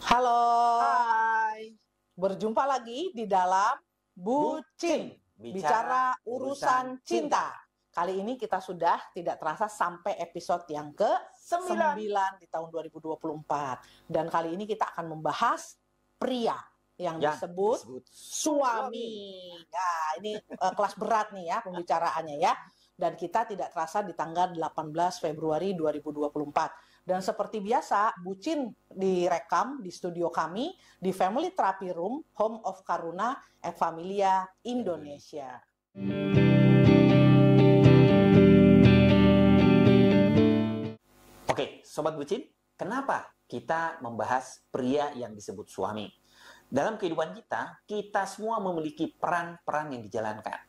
Halo, Hai, berjumpa lagi di dalam Bucin, bicara urusan cinta. Kali ini kita sudah tidak terasa sampai episode yang Sembilan. ke-9 di tahun 2024. Dan kali ini kita akan membahas pria yang disebut suami. Nah, ini kelas berat nih ya pembicaraannya ya. Dan kita tidak terasa di tanggal 18 Februari 2024. Dan seperti biasa, Bucin direkam di studio kami di Family Therapy Room, Home of Karuna et Familia Indonesia. Oke, Sobat Bucin, kenapa kita membahas pria yang disebut suami? Dalam kehidupan kita, kita semua memiliki peran-peran yang dijalankan.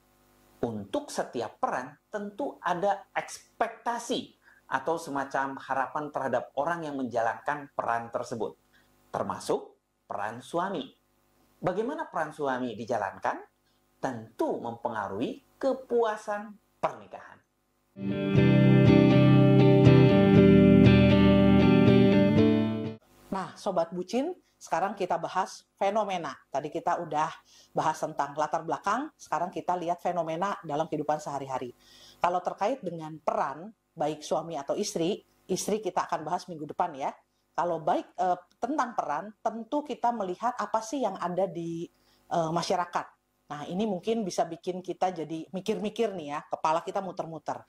Untuk setiap peran, tentu ada ekspektasi atau semacam harapan terhadap orang yang menjalankan peran tersebut, termasuk peran suami. Bagaimana peran suami dijalankan? Tentu mempengaruhi kepuasan pernikahan. Nah, Sobat Bucin, sekarang kita bahas fenomena. Tadi kita udah bahas tentang latar belakang, sekarang kita lihat fenomena dalam kehidupan sehari-hari. Kalau terkait dengan peran, baik suami atau istri kita akan bahas minggu depan ya. Kalau baik tentang peran, tentu kita melihat apa sih yang ada di masyarakat. Nah, ini mungkin bisa bikin kita jadi mikir-mikir nih ya, kepala kita muter-muter.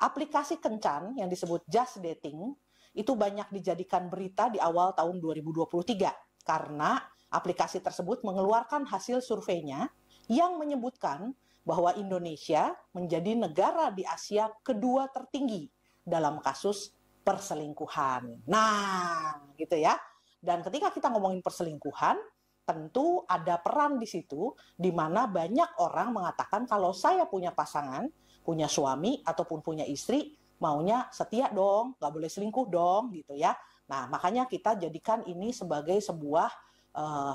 Aplikasi kencan yang disebut Just Dating itu banyak dijadikan berita di awal tahun 2023 karena aplikasi tersebut mengeluarkan hasil surveinya yang menyebutkan bahwa Indonesia menjadi negara di Asia kedua tertinggi dalam kasus perselingkuhan. Nah, gitu ya. Dan ketika kita ngomongin perselingkuhan, tentu ada peran di situ di mana banyak orang mengatakan kalau saya punya pasangan, punya suami ataupun punya istri, maunya setia dong, nggak boleh selingkuh dong, gitu ya. Nah, makanya kita jadikan ini sebagai sebuah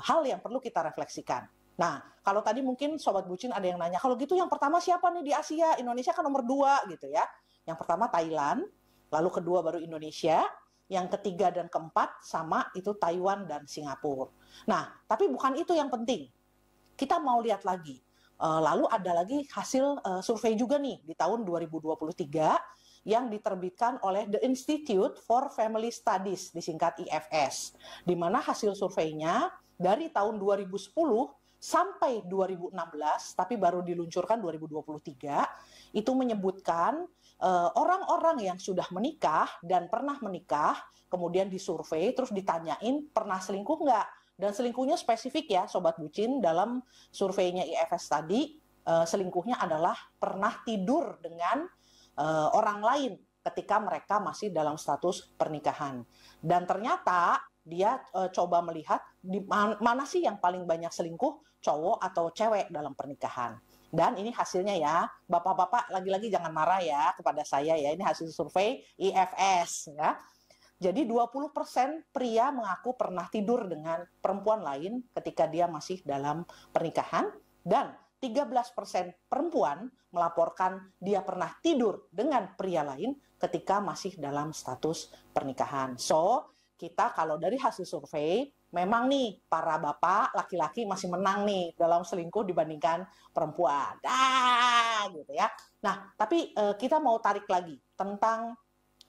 hal yang perlu kita refleksikan. Nah, kalau tadi mungkin Sobat Bucin ada yang nanya, kalau gitu yang pertama siapa nih di Asia? Indonesia kan nomor 2 gitu ya. Yang pertama Thailand, lalu kedua baru Indonesia, yang ketiga dan keempat sama itu Taiwan dan Singapura. Nah, tapi bukan itu yang penting. Kita mau lihat lagi. Lalu ada lagi hasil survei juga nih di tahun 2023 yang diterbitkan oleh The Institute for Family Studies, disingkat IFS, di mana hasil surveinya dari tahun 2010 sampai 2016, tapi baru diluncurkan 2023, itu menyebutkan orang-orang yang sudah menikah dan pernah menikah, kemudian disurvei, terus ditanyain pernah selingkuh nggak? Dan selingkuhnya spesifik ya, Sobat Bucin, dalam surveinya IFS tadi, selingkuhnya adalah pernah tidur dengan orang lain ketika mereka masih dalam status pernikahan. Dan ternyata dia coba melihat di mana sih yang paling banyak selingkuh, cowok atau cewek dalam pernikahan. Dan ini hasilnya ya, bapak-bapak lagi-lagi jangan marah ya kepada saya ya, ini hasil survei IFS ya. Jadi 20% pria mengaku pernah tidur dengan perempuan lain ketika dia masih dalam pernikahan, dan 13% perempuan melaporkan dia pernah tidur dengan pria lain ketika masih dalam status pernikahan. So, kita kalau dari hasil survei, memang nih para bapak laki-laki masih menang nih dalam selingkuh dibandingkan perempuan. Gitu ya. Nah, tapi kita mau tarik lagi tentang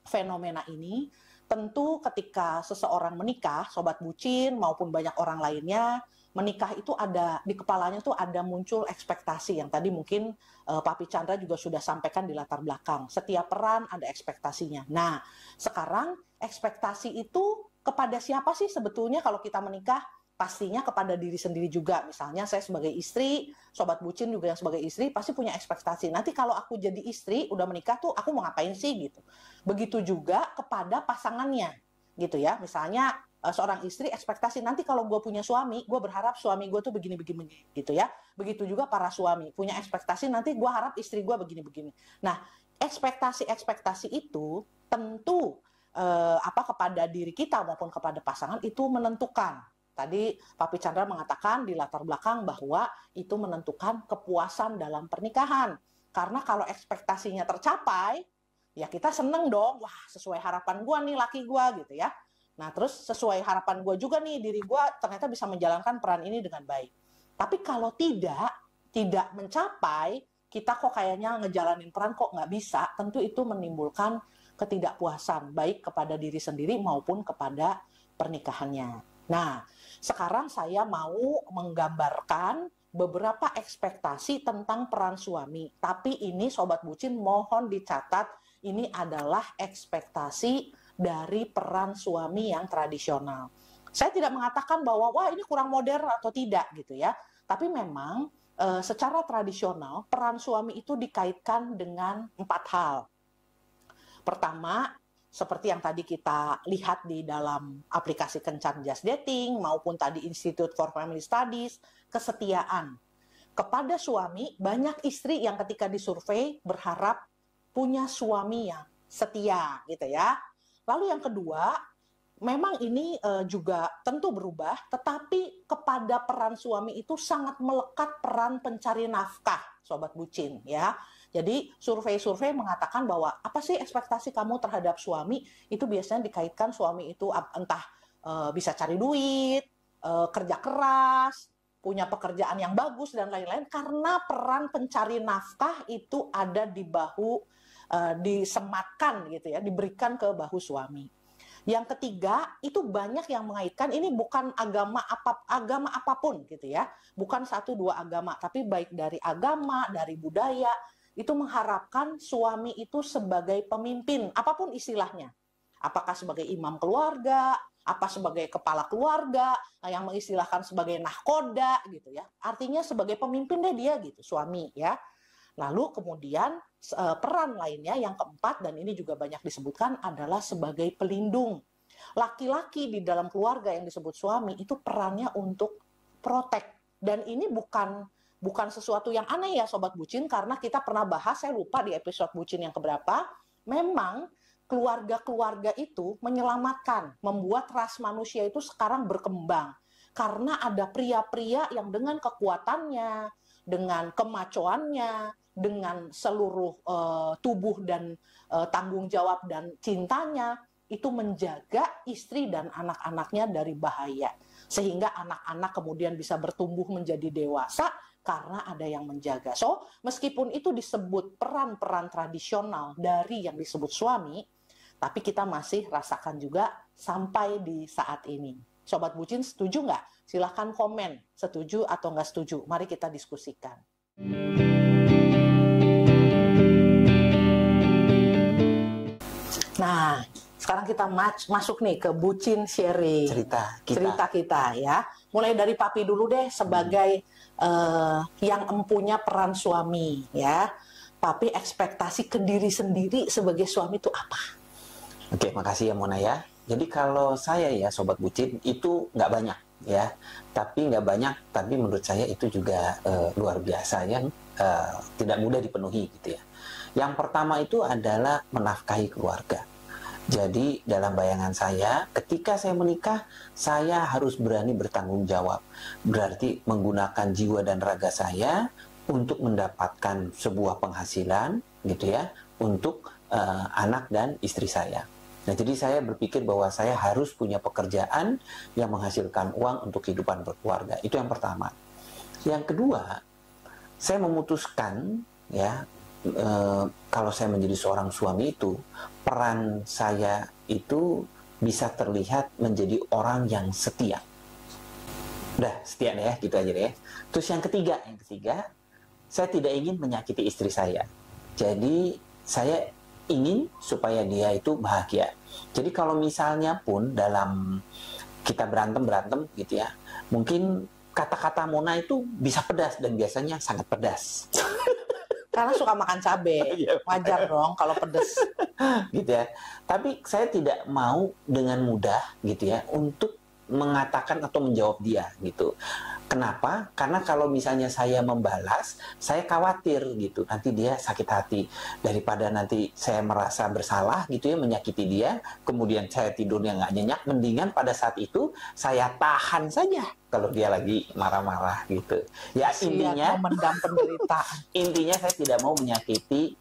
fenomena ini. Tentu ketika seseorang menikah, Sobat Bucin maupun banyak orang lainnya, menikah itu ada di kepalanya tuh ada muncul ekspektasi yang tadi mungkin Papi Chandra juga sudah sampaikan di latar belakang. Setiap peran ada ekspektasinya. Nah, sekarang ekspektasi itu kepada siapa sih sebetulnya kalau kita menikah? Pastinya kepada diri sendiri juga. Misalnya saya sebagai istri, Sobat Bucin juga yang sebagai istri pasti punya ekspektasi. Nanti kalau aku jadi istri, udah menikah tuh aku mau ngapain sih gitu. Begitu juga kepada pasangannya gitu ya. Misalnya seorang istri ekspektasi nanti kalau gue punya suami, gue berharap suami gue tuh begini-begini gitu ya. Begitu juga para suami punya ekspektasi nanti gue harap istri gue begini-begini. Nah, ekspektasi itu tentu kepada diri kita maupun kepada pasangan itu menentukan. Tadi Papi Chandra mengatakan di latar belakang bahwa itu menentukan kepuasan dalam pernikahan. Karena kalau ekspektasinya tercapai, ya kita seneng dong, wah sesuai harapan gue nih laki gue gitu ya. Nah, terus sesuai harapan gue juga nih, diri gue ternyata bisa menjalankan peran ini dengan baik. Tapi kalau tidak mencapai, kita kok kayaknya ngejalanin peran kok nggak bisa, tentu itu menimbulkan ketidakpuasan, baik kepada diri sendiri maupun kepada pernikahannya. Nah, sekarang saya mau menggambarkan beberapa ekspektasi tentang peran suami. Tapi ini Sobat Bucin mohon dicatat, ini adalah ekspektasi dari peran suami yang tradisional. Saya tidak mengatakan bahwa wah ini kurang modern atau tidak gitu ya. Tapi memang secara tradisional peran suami itu dikaitkan dengan 4 hal. Pertama, seperti yang tadi kita lihat di dalam aplikasi Kencan Just Dating maupun tadi Institute for Family Studies, kesetiaan. Kepada suami, banyak istri yang ketika disurvei berharap punya suami yang setia gitu ya. Lalu yang kedua, memang ini juga tentu berubah, tetapi kepada peran suami itu sangat melekat peran pencari nafkah, Sobat Bucin ya. Jadi survei-survei mengatakan bahwa apa sih ekspektasi kamu terhadap suami, itu biasanya dikaitkan suami itu entah bisa cari duit, kerja keras, punya pekerjaan yang bagus dan lain-lain, karena peran pencari nafkah itu ada di bahu, disematkan gitu ya, diberikan ke bahu suami. Yang ketiga, itu banyak yang mengaitkan, ini bukan agama apapun gitu ya, bukan 1-2 agama, tapi baik dari agama, dari budaya, itu mengharapkan suami itu sebagai pemimpin, apapun istilahnya. Apakah sebagai imam keluarga, apa sebagai kepala keluarga, yang mengistilahkan sebagai nahkoda gitu ya. Artinya sebagai pemimpin deh dia gitu, suami ya. Lalu kemudian peran lainnya yang keempat, dan ini juga banyak disebutkan, adalah sebagai pelindung. Laki-laki di dalam keluarga yang disebut suami itu perannya untuk protect. Dan ini bukan sesuatu yang aneh ya Sobat Bucin, karena kita pernah bahas, saya lupa di episode Bucin yang keberapa, memang keluarga-keluarga itu menyelamatkan, membuat ras manusia itu sekarang berkembang. Karena ada pria-pria yang dengan kekuatannya, dengan kemacoannya, dengan seluruh tubuh dan tanggung jawab dan cintanya, itu menjaga istri dan anak-anaknya dari bahaya. Sehingga anak-anak kemudian bisa bertumbuh menjadi dewasa karena ada yang menjaga. So, meskipun itu disebut peran-peran tradisional dari yang disebut suami, tapi kita masih rasakan juga sampai di saat ini. Sobat Bucin setuju nggak? Silahkan komen, setuju atau nggak setuju. Mari kita diskusikan. Nah, sekarang kita masuk nih ke Bucin sharing. Cerita kita ya. Mulai dari Papi dulu deh sebagai yang empunya peran suami ya. Papi ekspektasi ke diri sendiri sebagai suami itu apa? Oke, makasih ya Mona ya. Jadi kalau saya ya Sobat Bucin itu nggak banyak ya. Tapi nggak banyak, tapi menurut saya itu juga luar biasa yang tidak mudah dipenuhi gitu ya. Yang pertama itu adalah menafkahi keluarga. Jadi dalam bayangan saya, ketika saya menikah, saya harus berani bertanggung jawab. Berarti menggunakan jiwa dan raga saya untuk mendapatkan sebuah penghasilan, gitu ya, untuk anak dan istri saya. Nah, jadi saya berpikir bahwa saya harus punya pekerjaan yang menghasilkan uang untuk kehidupan berkeluarga. Itu yang pertama. Yang kedua, saya memutuskan, ya, kalau saya menjadi seorang suami itu, peran saya itu bisa terlihat menjadi orang yang setia. Udah, setia deh ya, gitu aja deh. Terus yang ketiga, saya tidak ingin menyakiti istri saya. Jadi saya ingin supaya dia itu bahagia. Jadi kalau misalnya pun dalam kita berantem gitu ya, mungkin kata-kata Mona itu bisa pedas dan biasanya sangat pedas. Karena suka makan cabai, wajar dong kalau pedes. Gitu ya. Tapi saya tidak mau dengan mudah gitu ya untuk mengatakan atau menjawab dia gitu. Kenapa? Karena kalau misalnya saya membalas, saya khawatir gitu. Nanti dia sakit hati. Daripada nanti saya merasa bersalah gitu ya, menyakiti dia, kemudian saya tidurnya nggak nyenyak, mendingan pada saat itu saya tahan saja kalau dia lagi marah-marah gitu. Ya intinya memendam penderitaan. Intinya saya tidak mau menyakiti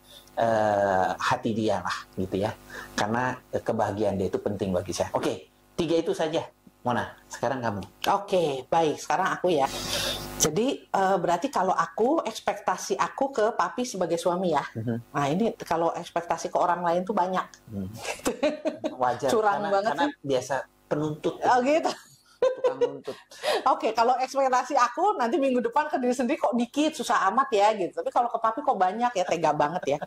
hati dia lah gitu ya. Karena kebahagiaan dia itu penting bagi saya. Oke. 3 itu saja, Mona. Sekarang kamu. Oke, baik. Sekarang aku ya. Jadi berarti kalau aku, ekspektasi aku ke papi sebagai suami ya. Nah ini kalau ekspektasi ke orang lain tuh banyak. Wajar, Curang banget karena sih. biasa penuntut. Oh gitu. Tukang nuntut. Oke, kalau ekspektasi aku nanti minggu depan ke diri sendiri kok dikit, susah amat ya gitu. Tapi kalau ke papi kok banyak ya, tega banget ya.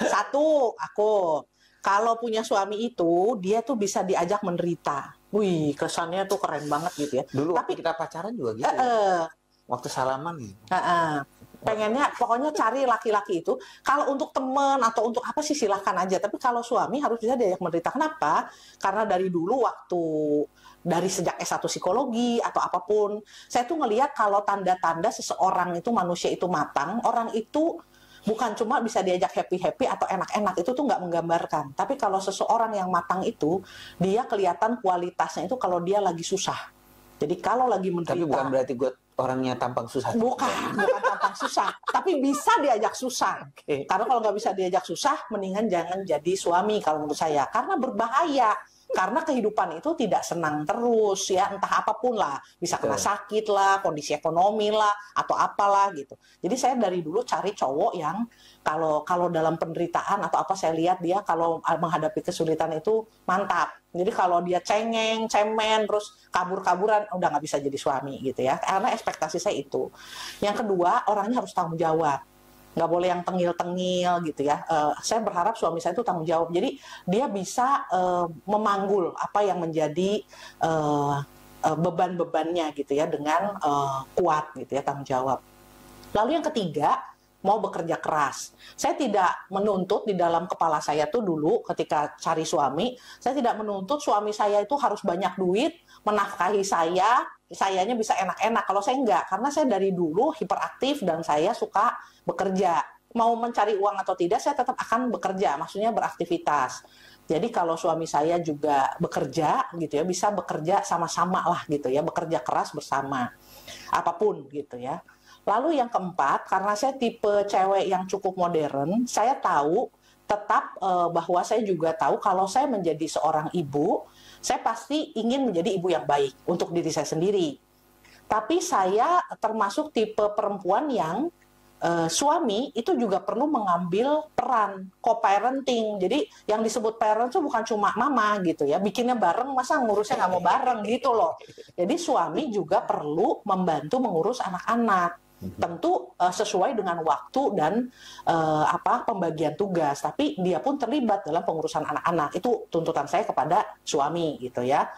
Satu, aku kalau punya suami itu dia tuh bisa diajak menderita. Wih, kesannya tuh keren banget gitu ya. Dulu Tapi waktu kita pacaran juga gitu. Ya. Waktu salaman. Pengennya pokoknya cari laki-laki itu kalau untuk temen atau untuk apa sih silahkan aja, tapi kalau suami harus bisa diajak menderita. Kenapa? Karena dari dulu waktu dari sejak S1 psikologi atau apapun, saya tuh ngelihat kalau tanda-tanda seseorang itu manusia itu matang, orang itu bukan cuma bisa diajak happy-happy atau enak-enak, itu tuh nggak menggambarkan. Tapi kalau seseorang yang matang itu, dia kelihatan kualitasnya itu kalau dia lagi susah. Jadi kalau lagi menderita. Tapi bukan berarti gue orangnya tampang susah. Bukan tampang susah. Tapi bisa diajak susah. Okay. Karena kalau nggak bisa diajak susah, mendingan jangan jadi suami kalau menurut saya. Karena berbahaya. Karena kehidupan itu tidak senang terus ya, entah apapun lah, bisa kena sakit lah, kondisi ekonomi lah, atau apalah gitu. Jadi saya dari dulu cari cowok yang kalau dalam penderitaan atau apa saya lihat dia kalau menghadapi kesulitan itu mantap. Jadi kalau dia cengeng, cemen, terus kabur-kaburan, udah nggak bisa jadi suami gitu ya. Karena ekspektasi saya itu. Yang kedua, orangnya harus tanggung jawab. Nggak boleh yang tengil-tengil gitu ya. Saya berharap suami saya itu tanggung jawab. Jadi dia bisa memanggul apa yang menjadi beban-bebannya gitu ya dengan kuat gitu ya, tanggung jawab. Lalu yang ketiga, mau bekerja keras. Saya tidak menuntut di dalam kepala saya tuh dulu ketika cari suami, saya tidak menuntut suami saya itu harus banyak duit, menafkahi sayanya bisa enak-enak. Kalau saya enggak, karena saya dari dulu hiperaktif dan saya suka bekerja. Mau mencari uang atau tidak, saya tetap akan bekerja, maksudnya beraktivitas. Jadi kalau suami saya juga bekerja gitu ya, bisa bekerja sama-sama lah gitu ya, bekerja keras bersama. Apapun gitu ya. Lalu yang keempat, karena saya tipe cewek yang cukup modern, saya tahu tetap bahwa saya juga tahu kalau saya menjadi seorang ibu, saya pasti ingin menjadi ibu yang baik untuk diri saya sendiri. Tapi saya termasuk tipe perempuan yang suami itu juga perlu mengambil peran co-parenting. Jadi yang disebut parent itu bukan cuma mama gitu ya, bikinnya bareng, masa ngurusnya nggak mau bareng gitu loh. Jadi suami juga perlu membantu mengurus anak-anak. Tentu sesuai dengan waktu dan pembagian tugas, tapi dia pun terlibat dalam pengurusan anak-anak. Itu tuntutan saya kepada suami gitu ya.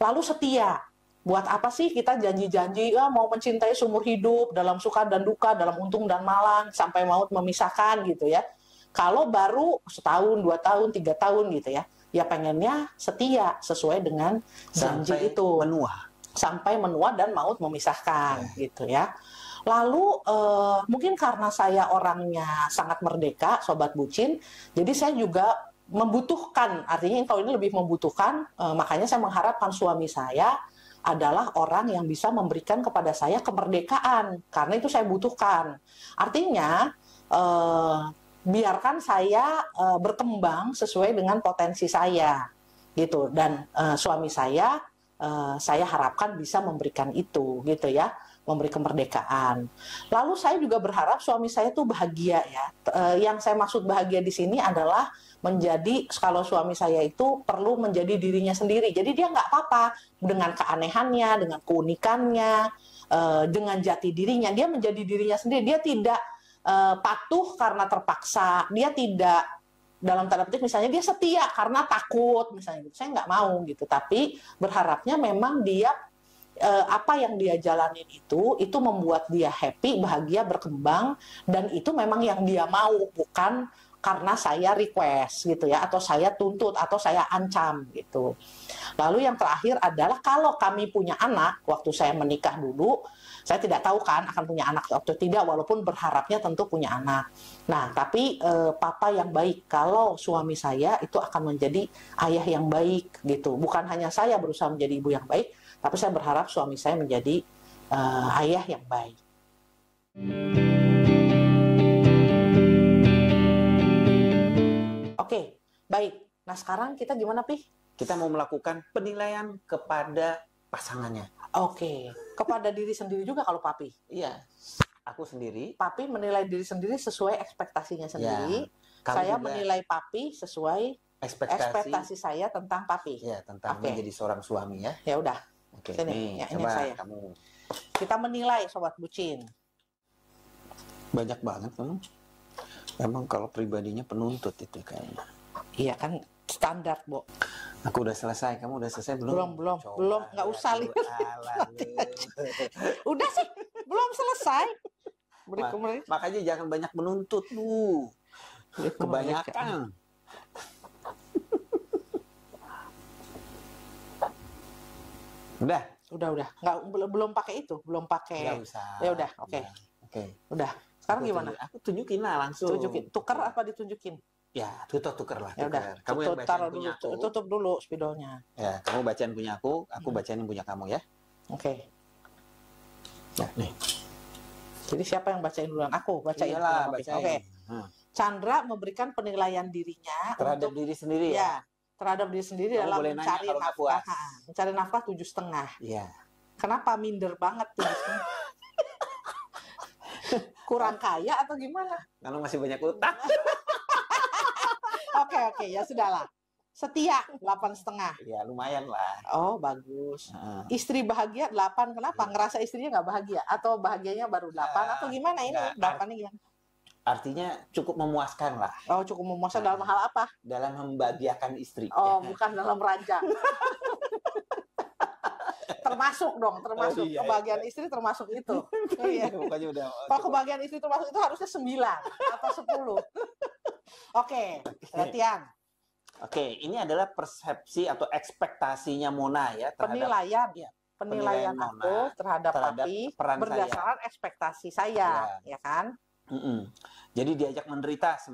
Lalu setia. Buat apa sih kita janji-janji mau mencintai seumur hidup, dalam suka dan duka, dalam untung dan malang, sampai maut memisahkan gitu ya. Kalau baru setahun, 2 tahun, 3 tahun gitu ya, ya pengennya setia sesuai dengan janji sampai itu. Menua. Sampai menua dan maut memisahkan gitu ya. Lalu mungkin karena saya orangnya sangat merdeka, sobat bucin, jadi saya juga membutuhkan, artinya kalau ini lebih membutuhkan, makanya saya mengharapkan suami saya adalah orang yang bisa memberikan kepada saya kemerdekaan, karena itu saya butuhkan. Artinya biarkan saya berkembang sesuai dengan potensi saya, gitu. Dan suami saya harapkan bisa memberikan itu, gitu ya, memberi kemerdekaan. Lalu saya juga berharap suami saya tuh bahagia ya. Yang saya maksud bahagia di sini adalah menjadi, kalau suami saya itu perlu menjadi dirinya sendiri. Jadi dia nggak apa-apa dengan keanehannya, dengan keunikannya, dengan jati dirinya. Dia menjadi dirinya sendiri. Dia tidak patuh karena terpaksa. Dia tidak, dalam tanda petik misalnya dia setia karena takut misalnya gitu. Saya nggak mau gitu. Tapi berharapnya memang dia apa yang dia jalanin itu membuat dia happy, bahagia, berkembang, dan itu memang yang dia mau, bukan karena saya request gitu ya, atau saya tuntut, atau saya ancam gitu. Lalu yang terakhir adalah kalau kami punya anak, waktu saya menikah dulu, saya tidak tahu kan akan punya anak atau tidak, walaupun berharapnya tentu punya anak. Nah, tapi papa yang baik, kalau suami saya itu akan menjadi ayah yang baik gitu. Bukan hanya saya berusaha menjadi ibu yang baik, tapi saya berharap suami saya menjadi ayah yang baik. Oke, baik. Nah sekarang kita gimana, Pi? Kita mau melakukan penilaian kepada pasangannya. Oke. Kepada diri sendiri juga kalau papi. Iya. Aku sendiri. Papi menilai diri sendiri sesuai ekspektasinya sendiri. Ya, Saya menilai papi sesuai ekspektasi saya tentang papi. Ya, tentang menjadi seorang suami ya. Ya udah. Oke. Sini, Nih, ini coba saya. kamu. Kita menilai sobat bucin. Banyak banget kamu. Emang kalau pribadinya penuntut itu kayaknya. Iya kan standar, Bo. Aku udah selesai, kamu udah selesai belum? Belum, nggak usah lihat. Udah sih, belum selesai. Makanya jangan banyak menuntut lu. Kebanyakan. Udah. Nggak, belum pakai itu, belum pakai. Nggak usah. Ya udah, oke. Oke. Udah. Sekarang gimana? Aku tunjukin lah langsung. Tunjukin. Tukar apa ditunjukin? Ya, tuker lah. Ya udah. Kamu yang bacain punya aku. Tutup dulu spidolnya. Ya, kamu bacain punya aku bacain yang punya kamu ya. Oke. Ya, nih. Jadi siapa yang bacain duluan? Aku bacain. Iyalah, bacain. Oke. Chandra memberikan penilaian dirinya terhadap diri sendiri ya. Terhadap diri sendiri dalam mencari nafkah. Mencari nafkah 7,5. Iya. Kenapa minder banget 7,5? Kurang kaya atau gimana? Karena masih banyak utang. Oke, ya sudahlah. Setia 8,5. Ya lumayan lah. Oh bagus. Istri bahagia 8. Kenapa? Ngerasa istrinya nggak bahagia? Atau bahagianya baru 8? Atau gimana ini? 8 ini gimana? Artinya cukup memuaskan lah. Oh cukup memuaskan dalam hal apa? Dalam membahagiakan istri. Oh bukan dalam ranjang. Termasuk dong, termasuk. Kebahagiaan istri termasuk itu. Iya. Pokoknya udah. Kalau kebahagiaan istri termasuk itu harusnya 9 atau 10. Oke, perhatian. Oke, ini adalah persepsi atau ekspektasinya Mona ya terhadap penilaian aku terhadap papi berdasarkan ekspektasi saya, ya kan? Jadi diajak menderita 9.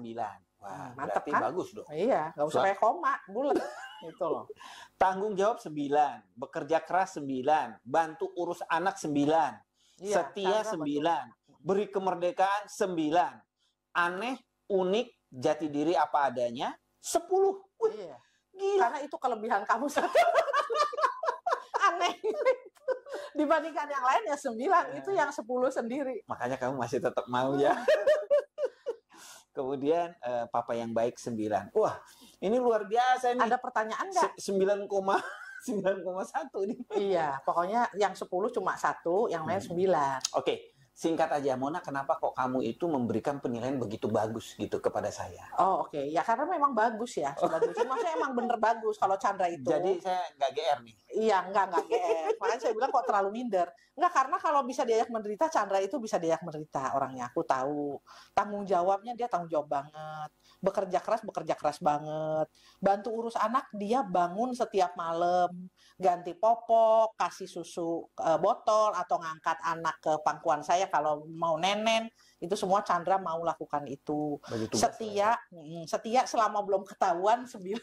Wah, mantap berarti kan? Bagus dong. Iya, nggak usah kayak koma, bulat. Itu loh. Tanggung jawab 9, bekerja keras 9, bantu urus anak 9, setia 9, beri kemerdekaan 9, aneh, unik, jati diri apa adanya 10. Wih, iya. Gila. Karena itu kelebihan kamu satu. Aneh. Dibandingkan yang lain ya 9, itu yang 10 sendiri. Makanya kamu masih tetap mau ya. Kemudian papa yang baik 9. Wah, ini luar biasa nih. Ada pertanyaan nggak? 9,1 nih. Iya, pokoknya yang 10 cuma 1, yang lain 9. Oke. Singkat aja, Mona, kenapa kok kamu itu memberikan penilaian begitu bagus gitu kepada saya? Oh, oke. Ya karena memang bagus ya. Maksudnya emang bener bagus kalau Chandra itu. Jadi saya nggak GR nih? Iya, nggak GR. Makanya saya bilang kok terlalu minder. Nggak, karena kalau bisa diajak menderita, Chandra itu bisa diajak menderita orangnya. Aku tahu. Tanggung jawabnya dia tanggung jawab banget. Bekerja keras banget. Bantu urus anak, dia bangun setiap malam. Ganti popok, kasih susu botol, atau ngangkat anak ke pangkuan saya kalau mau nenen. Itu semua Chandra mau lakukan itu. Setia selama belum ketahuan 9.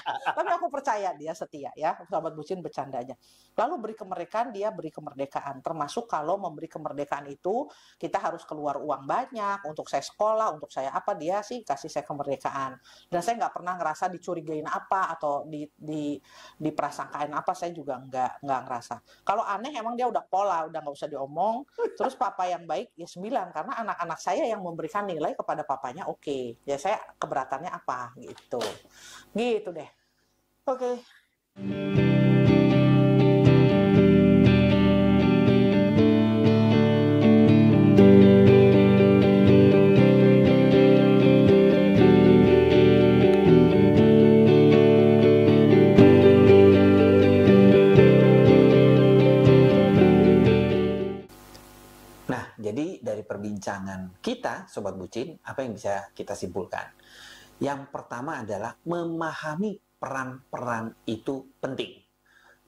Tapi aku percaya dia setia ya, sahabat bucin bercanda aja. Lalu beri kemerdekaan, dia beri kemerdekaan. Termasuk kalau memberi kemerdekaan itu kita harus keluar uang banyak untuk saya sekolah, untuk saya apa, dia sih kasih saya kemerdekaan. Dan saya nggak pernah ngerasa dicurigain apa atau diprasangkain apa, saya juga nggak ngerasa. Kalau aneh emang dia udah pola, udah nggak usah diomong. Terus papa yang baik ya 9, karena anak-anak saya yang memberikan nilai kepada papanya oke. Ya saya keberatannya apa gitu. Gitu deh. Oke. Nah, jadi dari perbincangan kita, Sobat Bucin, apa yang bisa kita simpulkan? Yang pertama adalah memahami peran-peran itu penting.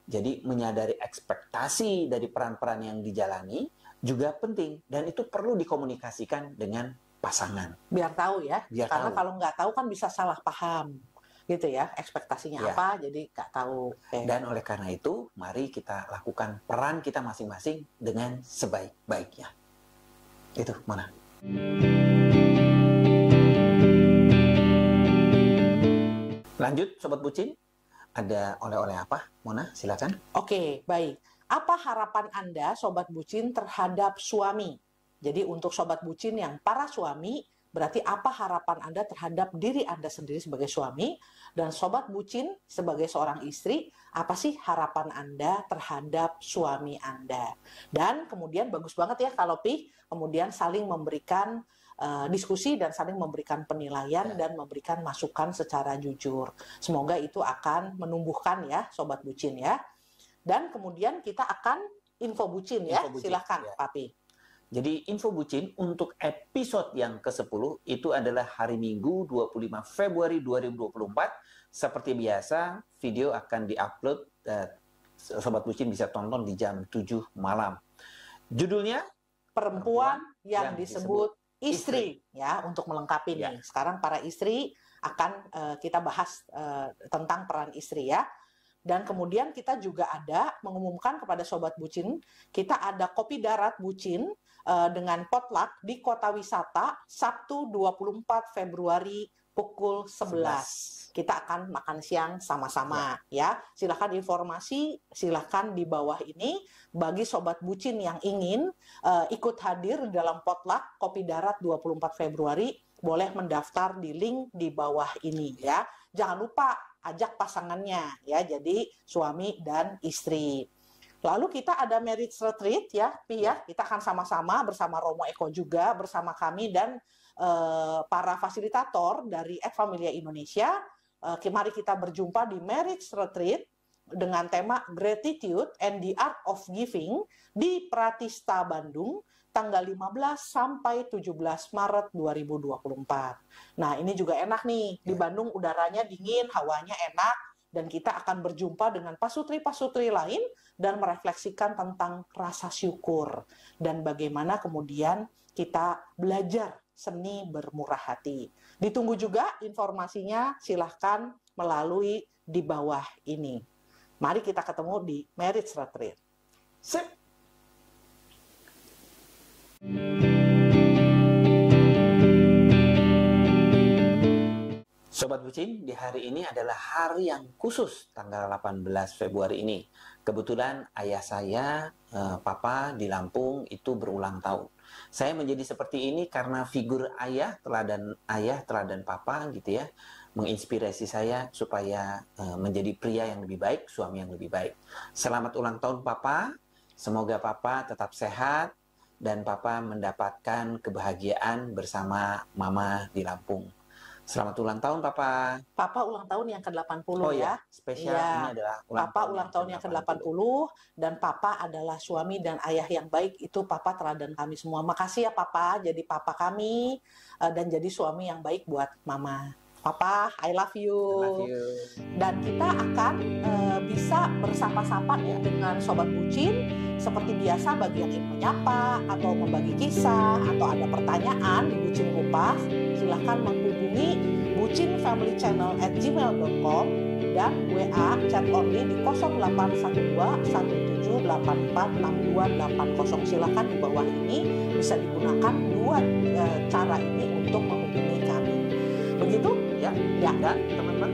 Jadi menyadari ekspektasi dari peran-peran yang dijalani juga penting. Dan itu perlu dikomunikasikan dengan pasangan. Biar tahu ya. Karena kalau nggak tahu kan bisa salah paham. Gitu ya, ekspektasinya apa, jadi nggak tahu. Dan oleh karena itu, mari kita lakukan peran kita masing-masing dengan sebaik-baiknya. Itu, Mona. Lanjut, Sobat Bucin. ada oleh-oleh apa? Mona, silakan. Oke, baik. Apa harapan Anda, Sobat Bucin, terhadap suami? Jadi untuk Sobat Bucin yang para suami, berarti apa harapan Anda terhadap diri Anda sendiri sebagai suami? Dan Sobat Bucin sebagai seorang istri, apa sih harapan Anda terhadap suami Anda? Dan kemudian bagus banget ya kalau kemudian saling memberikan diskusi dan saling memberikan penilaian dan memberikan masukan secara jujur. Semoga itu akan menumbuhkan ya Sobat Bucin ya. Dan kemudian kita akan info bucin ya. Silahkan Papi. Jadi info bucin untuk episode yang ke-10 itu adalah hari Minggu 25 Februari 2024. Seperti biasa video akan diupload, Sobat Bucin bisa tonton di jam 7 malam. Judulnya Perempuan yang disebut istri ya, untuk melengkapi nih. Sekarang para istri akan kita bahas tentang peran istri ya. Dan kemudian kita juga ada mengumumkan kepada Sobat Bucin, kita ada kopi darat Bucin dengan potluck di Kota Wisata Sabtu 24 Februari pukul 11. Kita akan makan siang sama-sama ya. Silahkan informasi, silahkan di bawah ini. Bagi Sobat Bucin yang ingin ikut hadir dalam potluck kopi darat 24 Februari, boleh mendaftar di link di bawah ini ya. Jangan lupa ajak pasangannya ya, jadi suami dan istri. Lalu kita ada marriage retreat ya, Pi ya. Kita akan sama-sama bersama Romo Eko juga, bersama kami dan para fasilitator dari Familia Indonesia. Mari kita berjumpa di marriage retreat dengan tema Gratitude and the Art of Giving di Pratista Bandung, tanggal 15 sampai 17 Maret 2024. Nah, ini juga enak nih. Di Bandung udaranya dingin, hawanya enak, dan kita akan berjumpa dengan pasutri-pasutri lain dan merefleksikan tentang rasa syukur dan bagaimana kemudian kita belajar seni bermurah hati. Ditunggu juga informasinya, silahkan melalui di bawah ini. Mari kita ketemu di Marriage Retreat. Sip. Sobat Bucin, di hari ini adalah hari yang khusus, tanggal 18 Februari ini. Kebetulan ayah saya, Papa di Lampung itu berulang tahun. Saya menjadi seperti ini karena figur ayah, teladan Papa gitu ya, menginspirasi saya supaya menjadi pria yang lebih baik, suami yang lebih baik. Selamat ulang tahun Papa, semoga Papa tetap sehat dan Papa mendapatkan kebahagiaan bersama Mama di Lampung. Selamat ulang tahun Papa. Papa ulang tahun yang ke-80 ya. Spesial ini adalah ulang tahun yang ke-80 dan Papa adalah suami dan ayah yang baik. Itu Papa teladan kami semua. Makasih ya Papa, jadi Papa kami dan jadi suami yang baik buat Mama. Papa, I love you. Dan kita akan bisa bersapa-sapa dengan Sobat Bucin. Seperti biasa, bagi yang ingin menyapa atau membagi kisah atau ada pertanyaan di Bucin Kupas, silahkan menghubungi bucinfamilychannel@gmail.com dan WA chat only di 081217846280. Silahkan di bawah ini bisa digunakan dua cara ini untuk menghubungi kami. Begitu? Ya. Dan teman-teman,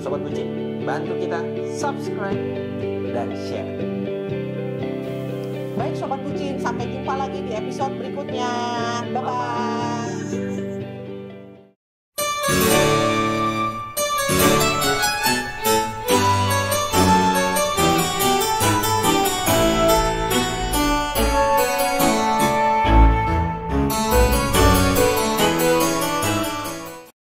Sobat Bucin, bantu kita subscribe dan share. Baik Sobat Bucin, sampai jumpa lagi di episode berikutnya. Bye-bye.